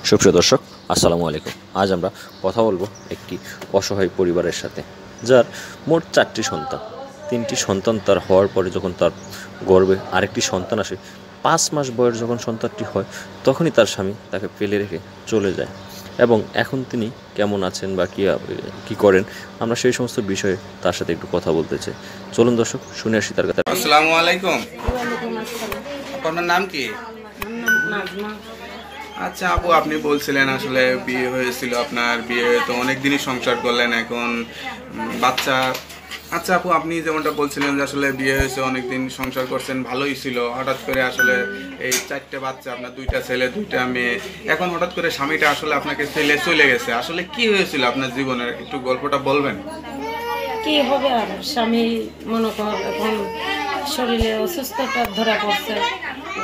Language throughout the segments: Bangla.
সুপ্রিয় দর্শক, আসসালামু আলাইকুম। আজ আমরা কথা বলবো একটি অসহায় পরিবারের সাথে, যার মোট 4টি সন্তান। 3টি সন্তান তার হওয়ার পরে যখন তার গর্ভে আরেকটি সন্তান আসে, 5 মাস বয়স যখন সন্তানটি হয়, তখনই তার স্বামী তাকে ফেলে রেখে চলে যায়। এবং এখন তিনি কেমন আছেন বা কী করেন, আমরা সেই সমস্ত বিষয়ে তার সাথে একটু কথা বলতে চাই। চলুন দর্শক, শুনে আসি তার কথা। আসসালামু আলাইকুম। ওয়ালাইকুম আসসালাম। আপনার নাম কি? আমার নাম নাজমা। আচ্ছা আপু, আপনি বলছিলেন আসলে বিয়ে হয়েছিল, আপনার বিয়ে তো অনেক দিনই সংসার করলেন, এখন বাচ্চা। আচ্ছা আপু, আপনি যেমনটা বলছিলেন যে আসলে বিয়ে হয়েছে, অনেক দিন সংসার করছেন, ভালোই ছিল, হঠাৎ করে আসলে এই 4টে বাচ্চা, আপনার 2টা ছেলে 2টা মেয়ে, এখন হঠাৎ করে স্বামীটা আসলে আপনাকে ফেলে চলে গেছে। আসলে কি হয়েছিল আপনার জীবনের, একটু গল্পটা বলবেন? কি হবে আর, স্বামী মনে কর এখন শরীরে অসুস্থতা ধরা পড়ছে,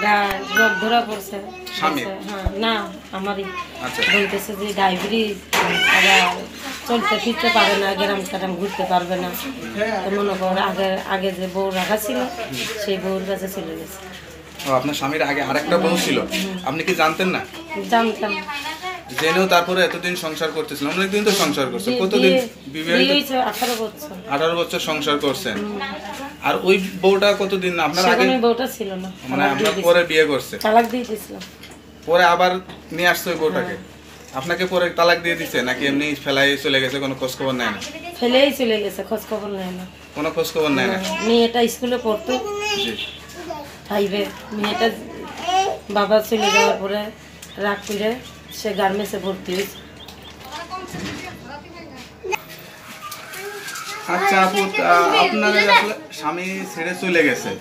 গা রোগ ধরা পড়ছে। স্বামী? হ্যাঁ, না আমারই। আচ্ছা। বলতেছে যে ডায়াবেটিস, আবার চলতে ফিরতে পারে না, গ্রাম টারাম ঘুরতে পারবে না। তো মনে কর আগে যে বউ রাখা ছিল, সেই বউর কাছে চলে গেছে। ও, আপনার স্বামীর আগে আরেকটা বউ ছিল, আপনি কি জানতেন না? জানতাম। জেনেও তারপরে এতদিন সংসার করতেছিলাম, অনেকদিন তো সংসার করছে, কতদিন? বিয়ে হয়েছে 18 বছর। 18 বছর সংসার করছেন। আর ওই বউটা কতদিন আপনার আগে? সেখানে বউটা ছিল না, মানে আপনার পরে বিয়ে করছে, তালাক দিয়ে দিয়েছিলাম। পরে আবার নিয়ে আসছে ওই বউটাকে? আপনাকে পরে তালাক দিয়ে দিছে নাকি এমনি ফেলাই চলে গেছে, কোনো খোঁজ খবর নেয় না? ফেলেই চলে গেছে, খোঁজ খবর নেয় না। কোনো খোঁজ খবর নেয় না? মেয়েটা স্কুলে পড়তো, জি। 5-এ। মেয়েটা বাবা চলে যাওয়ার পরে রাগ করে সে গার্মেন্টসে ভর্তি হয়েছে। আচ্ছা আপু, আপনার আসলে স্বামী ছেড়ে চলে গেছে,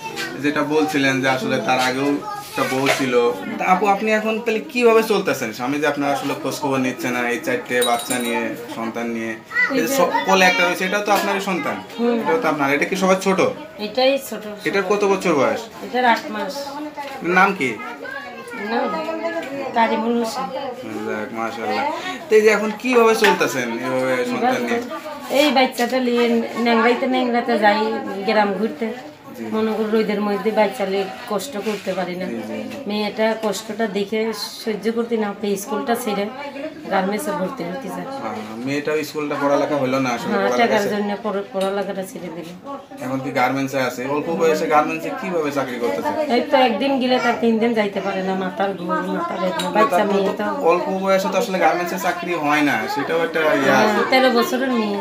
যেটা বলছিলেন যে আসলে তার আগেও একটা বউ ছিল। তা আপু, আপনি এখন তাহলে কিভাবে চলতেছেন? স্বামী যে আপনার আসলে খোঁজ খবর নিচ্ছে না, এই 4টে বাচ্চা নিয়ে, সন্তান নিয়ে, এই যে কোলে একটা রয়েছে, এটাও তো আপনারই সন্তান, এটাও তো আপনার। এটা কি সবার ছোট? এটাই ছোট। এটার কত বছর বয়স? এটার 8 মাস। নাম কি? না, কারিমুল হোসেন। যাক, মাশাআল্লাহ। তো এই যে এখন কিভাবে চলতেছেন এভাবে সন্তান নিয়ে? এই বাচ্চাটা নিয়ে ন্যাংরাইতে যাই গ্রাম ঘুরতে। মনে করি রোদের মধ্যে বাচ্চালে কষ্ট করতে পারি না। মেয়েটা কষ্টটা দেখে সহ্য করতে না পেয়ে স্কুলটা ছেড়ে গার্মেন্টসে ভর্তি হতে যায়। মেয়েটাও স্কুলটা পড়ালেখা হলো না আসলে, হ্যাঁ, টাকার জন্য পড়ালেখাটা ছেড়ে দিল। এখন কি গার্মেন্টসে আছে? অল্প বয়সে গার্মেন্টসে কিভাবে চাকরি করতেছে? এই তো একদিন গেলে তার 3 দিন যাইতে পারে না, মাথার ঘুম, মাথা বেদনা। বাচ্চা মেয়ে তো অল্প বয়সে তো আসলে গার্মেন্টসে চাকরি হয় না, সেটাও একটা ইয়ে আছে। 13 বছরের মেয়ে।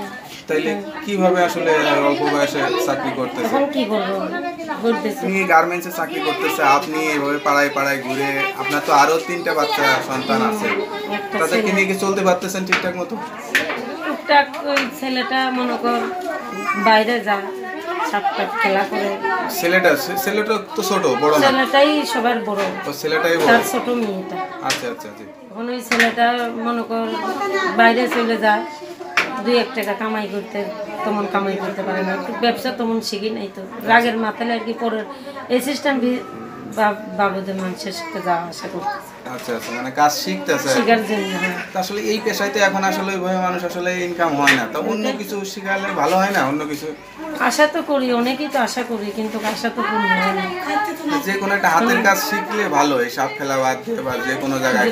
তাইলে কিভাবে আসলে অল্প বয়সে চাকরি করতেছে? এখন কি করবো, ঘুরতেছে। তুমি গার্মেন্টসে চাকরি করতেছে, আপনি এভাবে পাড়ায় পাড়ায় ঘুরে, আপনার তো আরো 3টা বাচ্চা সন্তান আছে, তাদেরকে নিয়ে কি চলতে পারতেছেন ঠিকঠাক মতো? টুকটাক ওই ছেলেটা মনে কর বাইরে যায়, সাতটাক খেলা করে। ছেলেটা তো ছোট, বড় না? ছেলেটাই সবার বড়, ও, ছেলেটাই বড়। তার ছোট মেয়েটা। আচ্ছা আচ্ছা জি। এখন ওই ছেলেটা মনে কর বাইরে চলে যায়, 2-1 টাকা কামাই করতে, তেমন কামাই করতে পারে না। ব্যবসা তেমন শিখি নাই তো, রাগের মাথায় আর কি পরে এই সিস্টেম বাবুদের মানুষের সাথে যাওয়া আসা করতেছে। আচ্ছা আচ্ছা, মানে কাজ শিখতেছে শিখার জন্য। হ্যাঁ, তা আসলে এই পেশাইতে এখন আসলে ওইভাবে মানুষ আসলে ইনকাম হয় না, তা অন্য কিছু শিখালে ভালো হয় না? অন্য কিছু আশা তো করি, অনেকেই তো আশা করি, কিন্তু আশা তো পূর্ণ হয় না। যে কোনো একটা হাতের কাজ শিখলে ভালো, এই সাপ খেলা বাদ দিয়ে বা যে কোনো জায়গায়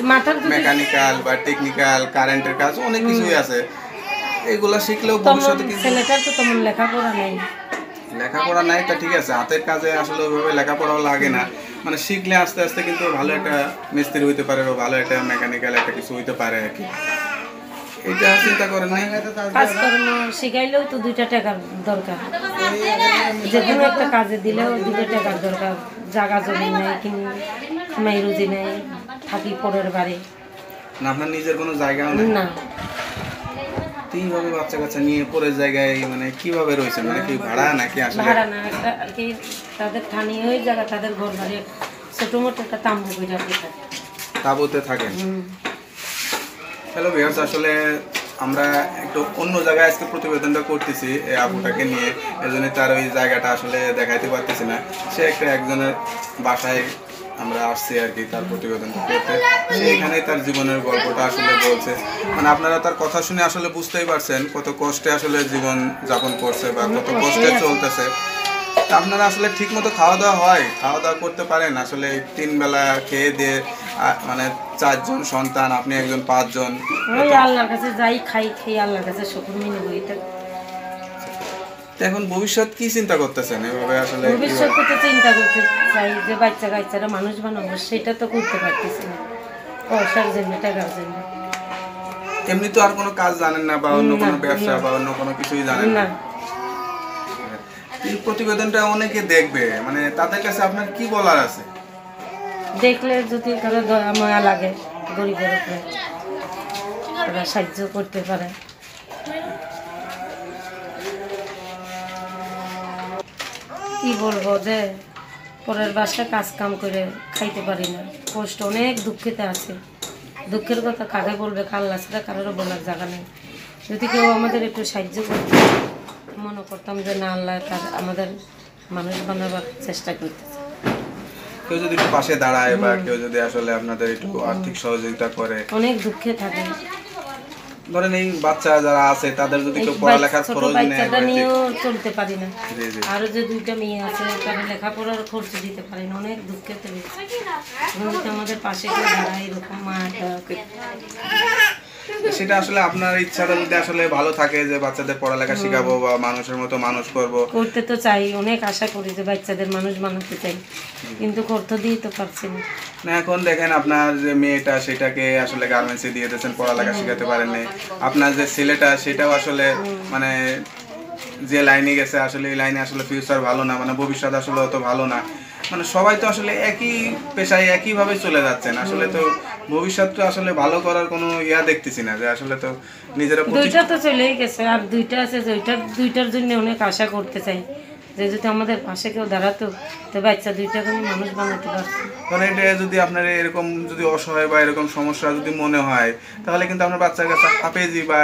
মেকানিক্যাল বা টেকনিক্যাল কারেন্টের কাজ অনেক কিছুই আছে, এগুলা শিখলেও ভবিষ্যতে কিন্তু। ছেলেটার তো তেমন লেখাপড়া নেই। লেখাপড়া নাই তা ঠিক আছে, হাতের কাজে আসলে ওইভাবে লেখাপড়াও লাগে না, মানে শিখলে আস্তে আস্তে কিন্তু ভালো একটা মিস্ত্রি হইতে পারে বা ভালো একটা মেকানিক্যাল একটা কিছু হইতে পারে আর কি। এটা চিন্তা করেন নাই? কাজকর্ম শিখাইলেও তো 2টা টাকার দরকার, যে কোনো একটা কাজে দিলেও 2টা টাকার দরকার। জায়গা জমি নেই, খামাই রুজি নেই, থাকি পরের বাড়ি না, আপনার নিজের কোনো জায়গাও নেই? না। এইভাবে বাচ্চা কাচ্চা নিয়ে পরের জায়গায় মানে কিভাবে রয়েছে, মানে কি ভাড়া নাকি আসলে? ভাড়া না, একটা আর কি তাদের স্থানীয় ওই জায়গা, তাদের ঘর বাড়ি ছোট মোটো একটা তাম্বু করে থাকে, তাঁবুতে থাকেন। হ্যালো ভিউয়ার্স, আসলে আমরা একটু অন্য জায়গায় আজকে প্রতিবেদনটা করতেছি এই আপুটাকে নিয়ে, এজন্য তার ওই জায়গাটা আসলে দেখাইতে পারতেছি না। সে একজনের বাসায় আমরা আসছি আর কি তার প্রতিবেদনটা করতে, সেইখানে তার জীবনের গল্পটা আসলে বলছে। মানে আপনারা তার কথা শুনে আসলে বুঝতেই পারছেন কত কষ্টে আসলে জীবন যাপন করছে বা কত কষ্টে চলতেছে। আপনারা আসলে ঠিক মতো খাওয়া দাওয়া করতে পারেন? আসলে 3 বেলা খেয়ে দিয়ে মানে 4 জন সন্তান, আপনি একজন 5 জন। ওই আল্লাহর কাছে যাই খাই খেয়ে আল্লাহর কাছে শুকর মিনে বই। তো এখন ভবিষ্যৎ কি চিন্তা করতেছেন এভাবে আসলে? ভবিষ্যতে তো চিন্তা করতে চাই যে বাচ্চা কাচ্চারা মানুষ বানাবো, সেটা তো করতে পারতেছি না পয়সার জন্য, টাকার জন্য। এমনি তো আর কোনো কাজ জানেন না, বা অন্য কোনো ব্যবসা বা অন্য কোনো কিছুই জানেন না। না, এই প্রতিবেদনটা অনেকে দেখবে, মানে তাদের কাছে আপনার কি বলার আছে? দেখলে যদি কারো দয়া মায়া লাগে গরিবের উপরে, ওরা সাহায্য করতে পারে। কি বলবো যে পরের বাসায় কাজ কাম করে খাইতে পারি না, কষ্ট, অনেক দুঃখেতে আছে। দুঃখের কথা কাকে বলবে, আল্লাহ ছাড়া কারোর বলার জায়গা নেই। যদি কেউ আমাদের একটু সাহায্য করতে, মনে করতাম যে না, আল্লাহ তার আমাদের মানুষ বানাবার চেষ্টা করতেছে। কেউ যদি একটু পাশে দাঁড়ায় বা কেউ যদি আসলে আপনাদের একটু আর্থিক সহযোগিতা করে। অনেক দুঃখে থাকে। ধরেন এই বাচ্চা যারা আছে তাদের যদি কেউ পড়ালেখার ছোট খরচ নেয়, বাচ্চাটা নিয়েও চলতে পারি না। জি জি, আরো যে 2টা মেয়ে আছে তারা লেখাপড়ার খরচ দিতে পারি না, অনেক দুঃখের থেকে। আমাদের পাশে কেউ দাঁড়ায় এরকম মাটা। সেটা আসলে আপনার ইচ্ছাটা যদি আসলে ভালো থাকে যে বাচ্চাদের পড়ালেখা শেখাবো বা মানুষের মতো মানুষ করব, করতে তো চাই, অনেক আশা করি যে বাচ্চাদের মানুষ বানাতে চাই, কিন্তু করতে দিয়ে তো পারছি না। না এখন দেখেন আপনার যে মেয়েটা সেটাকে আসলে গার্মেন্টসে দিয়ে দিয়েছেন, পড়ালেখা শেখাতে পারেননি। আপনার যে ছেলেটা সেটাও আসলে মানে যে লাইনে গেছে আসলে এই লাইনে আসলে ফিউচার ভালো না, মানে ভবিষ্যৎ আসলে অত ভালো না। মানে সবাই তো আসলে একই পেশায় একইভাবে চলে যাচ্ছেন, আসলে তো ভবিষ্যৎ তো আসলে ভালো করার কোনো ইয়া দেখতেছি না, যে আসলে তো নিজেরা 2টা তো চলেই গেছে, আর 2টা আছে, যে দুইটার জন্য অনেক আশা করতে চাই যে যদি আমাদের পাশে কেউ দাঁড়াতো তো বাচ্চা 2টাকে আমি মানুষ বানাতে পারতাম। মানে এটা যদি আপনার এরকম যদি অসহায় বা এরকম সমস্যা যদি মনে হয়, তাহলে কিন্তু আপনার বাচ্চার কাছে হাফেজি বা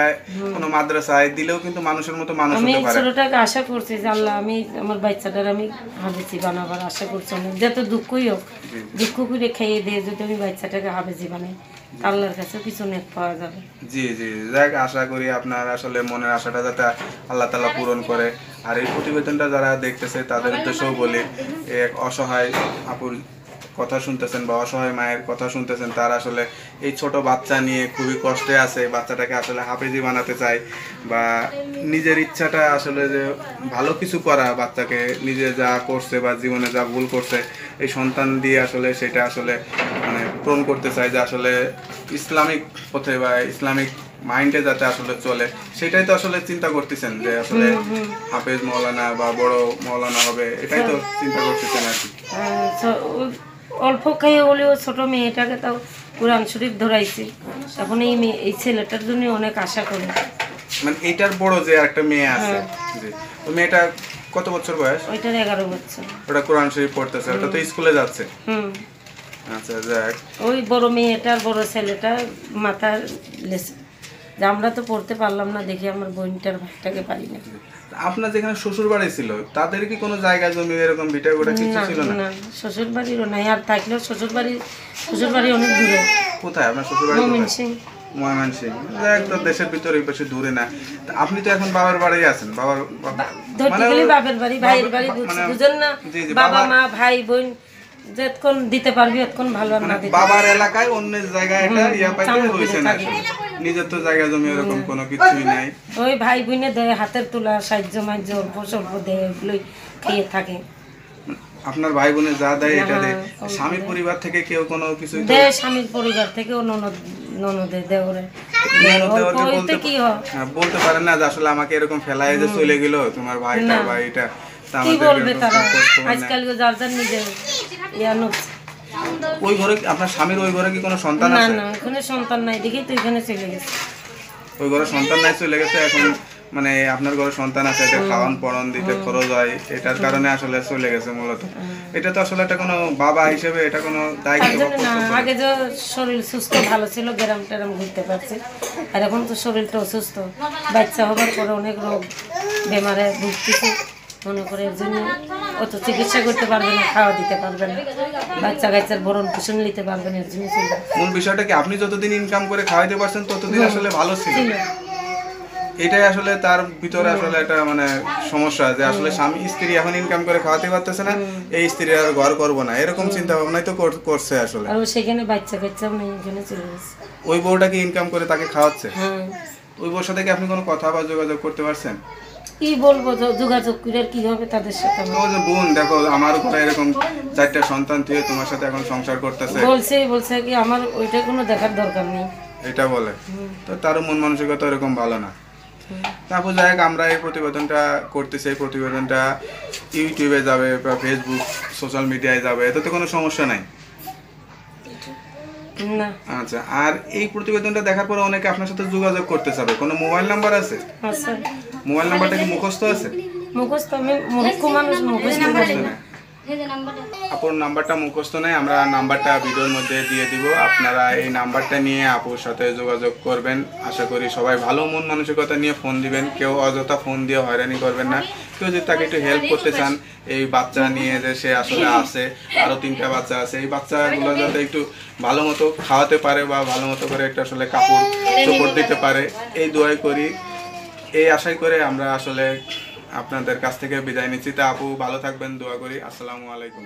কোনো মাদ্রাসায় দিলেও কিন্তু মানুষের মতো মানুষ আমি হতে পারে। ছোটটাকে আশা করছি যে আল্লাহ আমি আমার বাচ্চাটার আমি হাফেজি বানাবার আশা করছি, অনেক যত দুঃখই হোক, দুঃখ করে খেয়ে দিয়ে যদি আমি বাচ্চাটাকে হাফেজি বানাই, আল্লাহর কাছে কিছু নেক পাওয়া যাবে। জি জি, যাক আশা করি আপনার আসলে মনের আশাটা যাতে আল্লাহ তাআলা পূরণ করে। আর এই প্রতিবেদনটা যারা দেখতেছে তাদের উদ্দেশ্যেও বলি, এক অসহায় আপুর কথা শুনতেছেন বা অসহায় মায়ের কথা শুনতেছেন, তার আসলে এই ছোট বাচ্চা নিয়ে খুবই কষ্টে আছে, বাচ্চাটাকে আসলে হাফেজি বানাতে চায় বা নিজের ইচ্ছাটা আসলে যে ভালো কিছু করা, বাচ্চাকে নিজে যা করছে বা জীবনে যা ভুল করছে এই সন্তান দিয়ে আসলে সেটা আসলে মানে পূরণ করতে চায়, যে আসলে ইসলামিক পথে বা ইসলামিক মাইন্ডে যাতে আসলে চলে, সেটাই তো আসলে চিন্তা করতেছেন যে আসলে হাফেজ মৌলানা বা বড় মৌলানা হবে, এটাই তো চিন্তা করতেছেন আর কি। অল্প খেয়ে হলেও ছোট মেয়েটাকে তাও কোরআন শরীফ ধরাইছি, এখন এই ছেলেটার জন্য অনেক আশা করি। মানে এইটার বড় যে একটা মেয়ে আছে, জি, তো মেয়েটা কত বছর বয়স? ওইটার 11 বছর। ওটা কোরআন শরীফ পড়তেছে, ওটা তো স্কুলে যাচ্ছে। আচ্ছা যাক, ওই বড় মেয়েটার বড় ছেলেটা মাথা লেছে যে আমরা তো পড়তে পারলাম না, দেখি আমার বোনটার ভাইটাকে পারি না। আপনার যেখানে শ্বশুর বাড়ি ছিল তাদের কি কোনো জায়গা জমি এরকম ভিটা গোটা কিছু ছিল না? না, শ্বশুর বাড়িরও নাই, আর থাকলেও শ্বশুর বাড়ি অনেক দূরে। কোথায় আপনার শ্বশুর বাড়ি? ময়মনসিংহ। ময়মনসিংহ, একদম দেশের ভিতরে বেশি দূরে না। তা আপনি তো এখন বাবার বাড়ি আছেন, বাবার ধরতে গেলে বাপের বাড়ি ভাইয়ের বাড়ি, বুঝেন না, বাবা মা ভাই বোন যতক্ষণ দিতে পারবি ততক্ষণ ভালো, না দিতে বাবার এলাকায় অন্য জায়গায় এটা ইয়া পাইতে হইছে না, নিজের তো জায়গা জমি এরকম কোনো কিছুই নাই। ওই ভাই বোনে দেয় হাতের তোলা সাহায্য মাঝ্য অল্প স্বল্প দেয়, এগুলোই খেয়ে থাকে। আপনার ভাই বোনে যা দেয় এটা দেয়, স্বামীর পরিবার থেকে কেউ কোনো কিছু দেয়, স্বামীর পরিবার থেকেও ননদে দেওরে কি হয় বলতে পারেন না যে আসলে আমাকে এরকম ফেলায় যে চলে গেল তোমার ভাইটা বা এটা, কি বলবে তারা? আজকাল যার যার নিজের ইয়ানো। ওই ঘরে আপনার স্বামীর ওই ঘরে কি কোনো সন্তান না আছে? না, এখানে সন্তান নাই, দেখি তো এখানে চলে গেছে। ওই ঘরে সন্তান নাই, চলে গেছে। এখন মানে আপনার ঘরে সন্তান আছে, এটা খাওয়ান পড়ন দিতে খরচ হয়, এটার কারণে আসলে চলে গেছে মূলত। এটা তো আসলে এটা কোনো বাবা হিসেবে এটা কোনো দায়িত্ব না। আগে যে শরীর সুস্থ ভালো ছিল, গ্রাম টেরাম ঘুরতে পারছে, আর এখন তো শরীরটা অসুস্থ, বাচ্চা হবার পরে অনেক রোগ বেমারে ভুগতেছে, মনে করে এর জন্য অত চিকিৎসা করতে পারবে না, খাওয়া দিতে পারবে না, বাচ্চা কাচ্চার ভরণ পোষণ নিতে পারবে না, এর জন্য ছিল। মূল বিষয়টা কি আপনি যতদিন ইনকাম করে খাওয়াইতে পারছেন ততদিন আসলে ভালো ছিল। এটাই আসলে তার ভিতরে আসলে একটা মানে সমস্যা, যে আসলে স্বামী স্ত্রী এখন ইনকাম করে খাওয়াতে পারতেছে না, এই স্ত্রী আর ঘর করবো না, এরকম চিন্তা ভাবনাই তো করছে আসলে। আর ও সেখানে বাচ্চা কাচ্চাও নেই, এখানে চলে গেছে। ওই বউটা কি ইনকাম করে তাকে খাওয়াচ্ছে? হ্যাঁ, ওই বউর সাথে কি আপনি কোনো কথা বা যোগাযোগ করতে পারছেন? কি বলবো, যোগাযোগ করে আর কি হবে তাদের সাথে আমার? ও যে বোন, দেখো আমার ঘরে এরকম 4টা সন্তান থেকে তোমার সাথে এখন সংসার করতেছে, বলছে কি আমার ওইটা কোনো দেখার দরকার নেই। এটা বলে। তো তারও মন মানসিকতা এরকম ভালো না। তারপর যাই হোক, আমরা এই প্রতিবেদনটা করতেছি, এই প্রতিবেদনটা ইউটিউবে যাবে বা ফেসবুক সোশ্যাল মিডিয়ায় যাবে, এতে তো কোনো সমস্যা নাই। না। আচ্ছা, আর এই প্রতিবেদনটা দেখার পরে অনেকে আপনার সাথে যোগাযোগ করতে চাবে, কোনো মোবাইল নাম্বার আছে? আচ্ছা, মোবাইল নাম্বারটা কি মুখস্থ আছে? মুখস্থ আমি মূর্খ মানুষ, মুখস্থ করি না। আপুর নাম্বারটা মুখস্থ নেই, আমরা নাম্বারটা ভিডিওর মধ্যে দিয়ে দিব, আপনারা এই নাম্বারটা নিয়ে আপুর সাথে যোগাযোগ করবেন। আশা করি সবাই ভালো মন মানসিকতা নিয়ে ফোন দিবেন, কেউ অযথা ফোন দিয়ে হয়রানি করবেন না। কেউ যদি তাকে একটু হেল্প করতে চান, এই বাচ্চা নিয়ে যে সে আসলে আছে, আরও 3টা বাচ্চা আছে, এই বাচ্চাগুলো যাতে একটু ভালো মতো খাওয়াতে পারে বা ভালো মতো করে একটা আসলে কাপড় চোপড় দিতে পারে, এই দোয়াই করি, এই আশাই করে আমরা আসলে আপনাদের কাছ থেকে বিদায় নিচ্ছি। তা আপু ভালো থাকবেন, দোয়া করি। আসসালামু আলাইকুম।